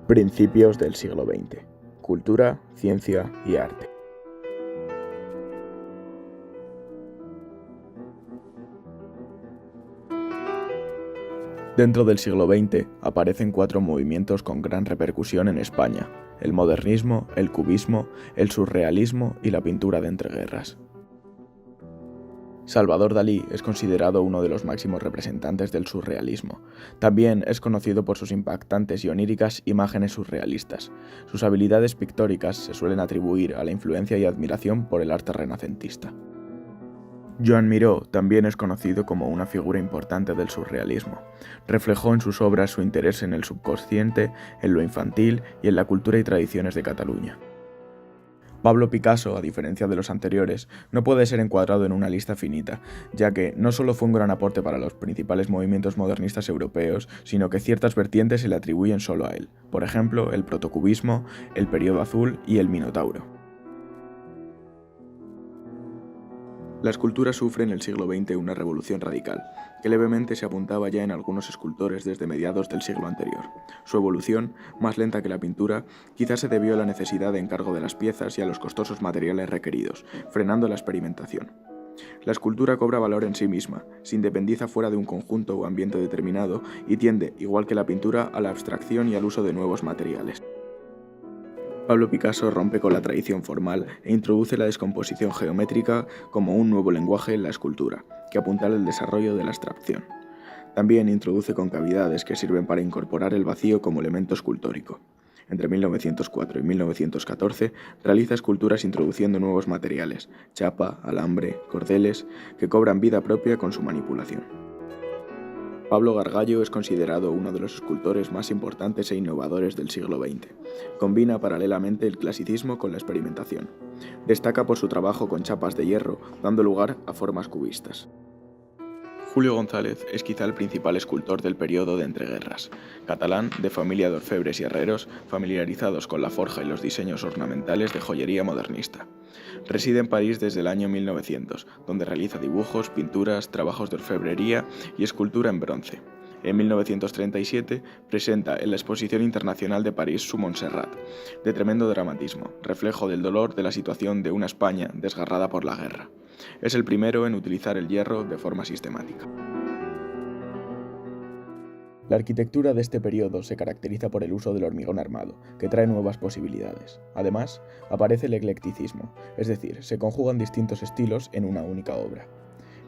Principios del siglo XX. Cultura, ciencia y arte. Dentro del siglo XX aparecen 4 movimientos con gran repercusión en España: el modernismo, el cubismo, el surrealismo y la pintura de entreguerras. Salvador Dalí es considerado uno de los máximos representantes del surrealismo. También es conocido por sus impactantes y oníricas imágenes surrealistas. Sus habilidades pictóricas se suelen atribuir a la influencia y admiración por el arte renacentista. Joan Miró también es conocido como una figura importante del surrealismo. Reflejó en sus obras su interés en el subconsciente, en lo infantil y en la cultura y tradiciones de Cataluña. Pablo Picasso, a diferencia de los anteriores, no puede ser encuadrado en una lista finita, ya que no solo fue un gran aporte para los principales movimientos modernistas europeos, sino que ciertas vertientes se le atribuyen solo a él, por ejemplo, el protocubismo, el periodo azul y el Minotauro. La escultura sufre en el siglo XX una revolución radical, que levemente se apuntaba ya en algunos escultores desde mediados del siglo anterior. Su evolución, más lenta que la pintura, quizás se debió a la necesidad de encargo de las piezas y a los costosos materiales requeridos, frenando la experimentación. La escultura cobra valor en sí misma, se independiza fuera de un conjunto o ambiente determinado y tiende, igual que la pintura, a la abstracción y al uso de nuevos materiales. Pablo Picasso rompe con la tradición formal e introduce la descomposición geométrica como un nuevo lenguaje en la escultura, que apuntala el desarrollo de la abstracción. También introduce concavidades que sirven para incorporar el vacío como elemento escultórico. Entre 1904 y 1914 realiza esculturas introduciendo nuevos materiales, chapa, alambre, cordeles, que cobran vida propia con su manipulación. Pablo Gargallo es considerado uno de los escultores más importantes e innovadores del siglo XX. Combina paralelamente el clasicismo con la experimentación. Destaca por su trabajo con chapas de hierro, dando lugar a formas cubistas. Julio González es quizá el principal escultor del periodo de entreguerras. Catalán, de familia de orfebres y herreros, familiarizados con la forja y los diseños ornamentales de joyería modernista. Reside en París desde el año 1900, donde realiza dibujos, pinturas, trabajos de orfebrería y escultura en bronce. En 1937 presenta en la Exposición Internacional de París su Montserrat, de tremendo dramatismo, reflejo del dolor de la situación de una España desgarrada por la guerra. Es el primero en utilizar el hierro de forma sistemática. La arquitectura de este periodo se caracteriza por el uso del hormigón armado, que trae nuevas posibilidades. Además, aparece el eclecticismo, es decir, se conjugan distintos estilos en una única obra.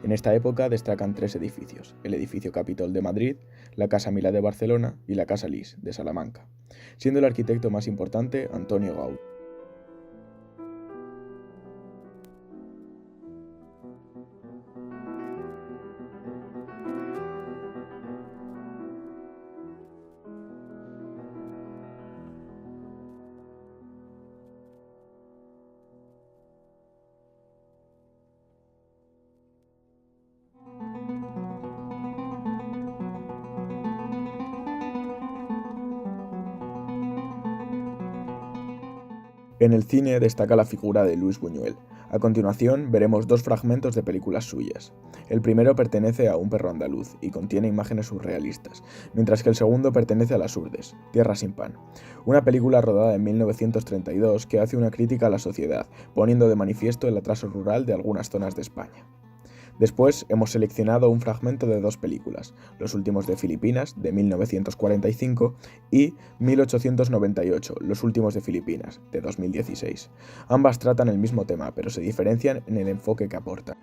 En esta época destacan 3 edificios: el edificio Capitol de Madrid, la Casa Milá de Barcelona y la Casa Lis de Salamanca, siendo el arquitecto más importante Antonio Gaudí. En el cine destaca la figura de Luis Buñuel. A continuación veremos 2 fragmentos de películas suyas. El primero pertenece a Un perro andaluz y contiene imágenes surrealistas, mientras que el segundo pertenece a Las Urdes, Tierra sin pan, una película rodada en 1932 que hace una crítica a la sociedad, poniendo de manifiesto el atraso rural de algunas zonas de España. Después hemos seleccionado un fragmento de 2 películas, Los últimos de Filipinas, de 1945, y 1898, Los últimos de Filipinas, de 2016. Ambas tratan el mismo tema, pero se diferencian en el enfoque que aportan.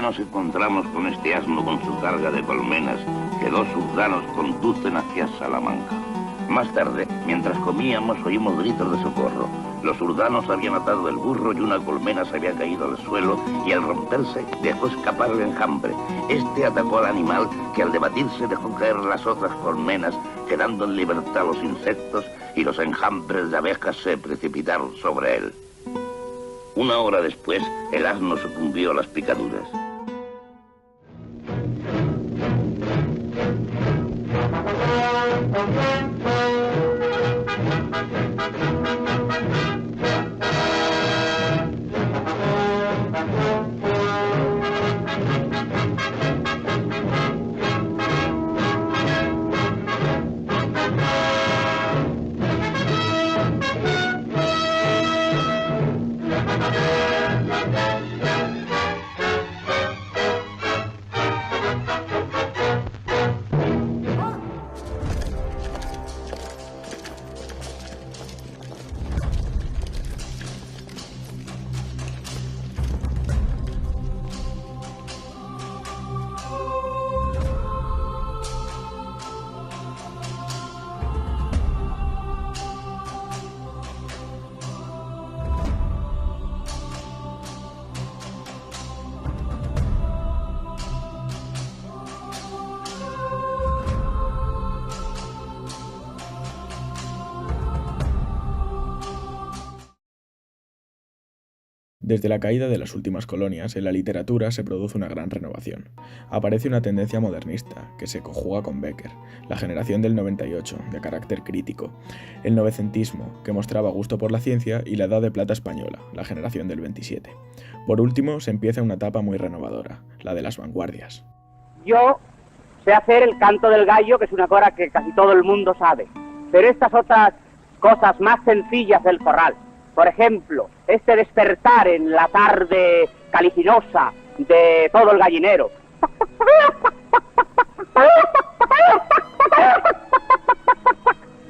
Nos encontramos con este asno con su carga de colmenas que 2 urdanos conducen hacia Salamanca. Más tarde, mientras comíamos, oímos gritos de socorro. Los urdanos habían atado el burro y una colmena se había caído al suelo y al romperse dejó escapar el enjambre. Este atacó al animal que al debatirse dejó caer las otras colmenas, quedando en libertad los insectos y los enjambres de abejas se precipitaron sobre él. 1 hora después, el asno sucumbió a las picaduras. Desde la caída de las últimas colonias, en la literatura se produce una gran renovación. Aparece una tendencia modernista, que se conjuga con Becker, la generación del 98, de carácter crítico, el novecentismo, que mostraba gusto por la ciencia, y la Edad de Plata española, la generación del 27. Por último, se empieza una etapa muy renovadora, la de las vanguardias. Yo sé hacer el canto del gallo, que es una cosa que casi todo el mundo sabe, pero estas otras cosas más sencillas del corral, por ejemplo, este despertar en la tarde calicinosa de todo el gallinero.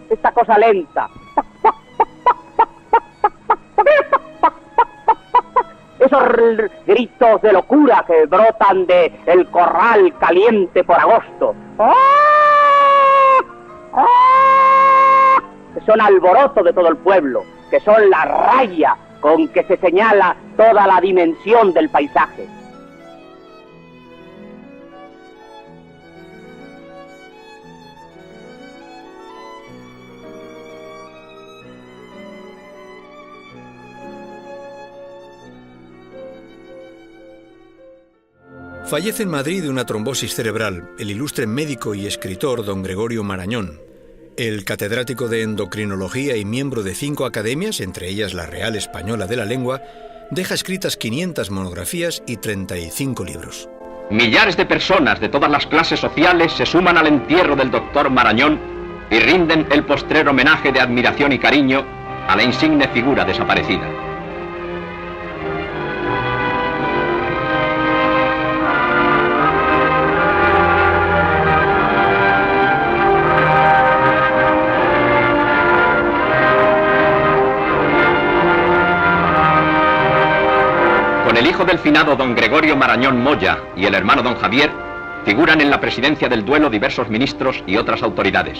Esta cosa lenta. Esos gritos de locura que brotan de el corral caliente por agosto. Que son alboroto de todo el pueblo, que son la raya con que se señala toda la dimensión del paisaje. Fallece en Madrid de una trombosis cerebral el ilustre médico y escritor don Gregorio Marañón. El catedrático de endocrinología y miembro de 5 academias, entre ellas la Real Española de la Lengua, deja escritas 500 monografías y 35 libros. Millares de personas de todas las clases sociales se suman al entierro del doctor Marañón y rinden el postrer homenaje de admiración y cariño a la insigne figura desaparecida. El hijo del finado don Gregorio Marañón Moya y el hermano don Javier figuran en la presidencia del duelo diversos ministros y otras autoridades.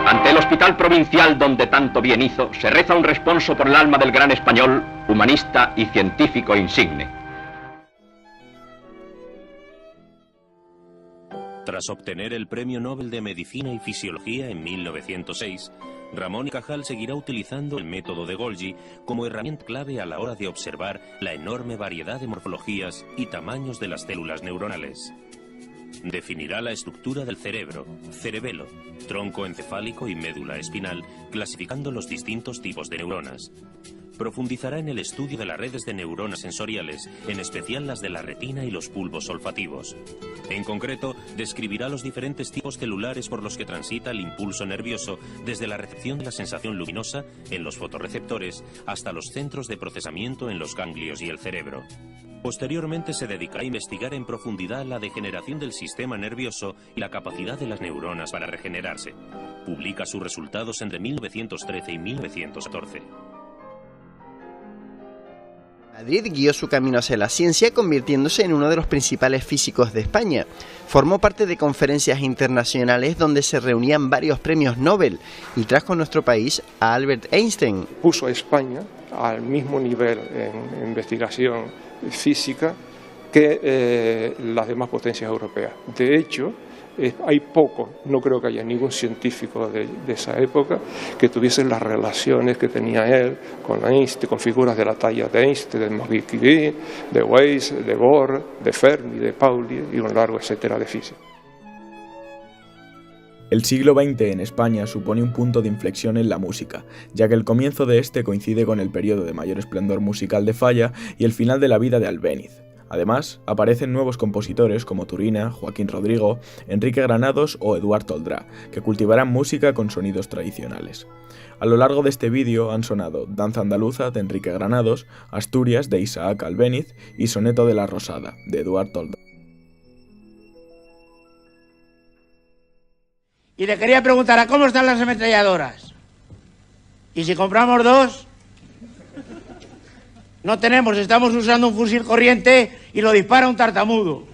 Ante el hospital provincial donde tanto bien hizo, se reza un responso por el alma del gran español, humanista y científico insigne. Tras obtener el Premio Nobel de Medicina y Fisiología en 1906, Ramón y Cajal seguirá utilizando el método de Golgi como herramienta clave a la hora de observar la enorme variedad de morfologías y tamaños de las células neuronales. Definirá la estructura del cerebro, cerebelo, tronco encefálico y médula espinal, clasificando los distintos tipos de neuronas. Profundizará en el estudio de las redes de neuronas sensoriales, en especial las de la retina y los bulbos olfativos. En concreto, describirá los diferentes tipos celulares por los que transita el impulso nervioso, desde la recepción de la sensación luminosa en los fotorreceptores hasta los centros de procesamiento en los ganglios y el cerebro. Posteriormente se dedicará a investigar en profundidad la degeneración del sistema nervioso y la capacidad de las neuronas para regenerarse. Publica sus resultados entre 1913 y 1914. Madrid guió su camino hacia la ciencia, convirtiéndose en uno de los principales físicos de España. Formó parte de conferencias internacionales donde se reunían varios premios Nobel y trajo a nuestro país a Albert Einstein. Puso a España al mismo nivel en investigación física que las demás potencias europeas. De hecho, hay poco, no creo que haya ningún científico de esa época que tuviese las relaciones que tenía él con Einstein, con figuras de la talla de Einstein, de Marie Curie, de Weiss, de Bohr, de Fermi, de Pauli y un largo etcétera de física. El siglo XX en España supone un punto de inflexión en la música, ya que el comienzo de este coincide con el periodo de mayor esplendor musical de Falla y el final de la vida de Albéniz. Además, aparecen nuevos compositores como Turina, Joaquín Rodrigo, Enrique Granados o Eduard Toldrá, que cultivarán música con sonidos tradicionales. A lo largo de este vídeo han sonado Danza Andaluza de Enrique Granados, Asturias de Isaac Albéniz y Soneto de la Rosada de Eduard Toldrá. Y le quería preguntar, ¿a cómo están las ametralladoras? ¿Y si compramos 2? No tenemos, estamos usando un fusil corriente y lo dispara un tartamudo.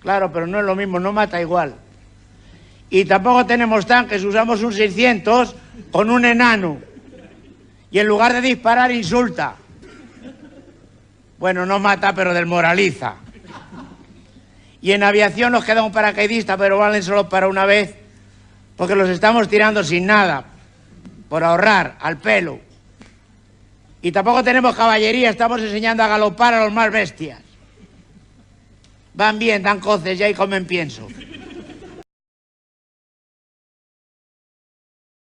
Claro, pero no es lo mismo, no mata igual. Y tampoco tenemos tanques, usamos un 600 con un enano. Y en lugar de disparar, insulta. Bueno, no mata, pero desmoraliza. Y en aviación nos queda un paracaidista, pero valen solo para una vez, porque los estamos tirando sin nada, por ahorrar, al pelo. Y tampoco tenemos caballería, estamos enseñando a galopar a los más bestias. Van bien, dan coces ya y comen pienso.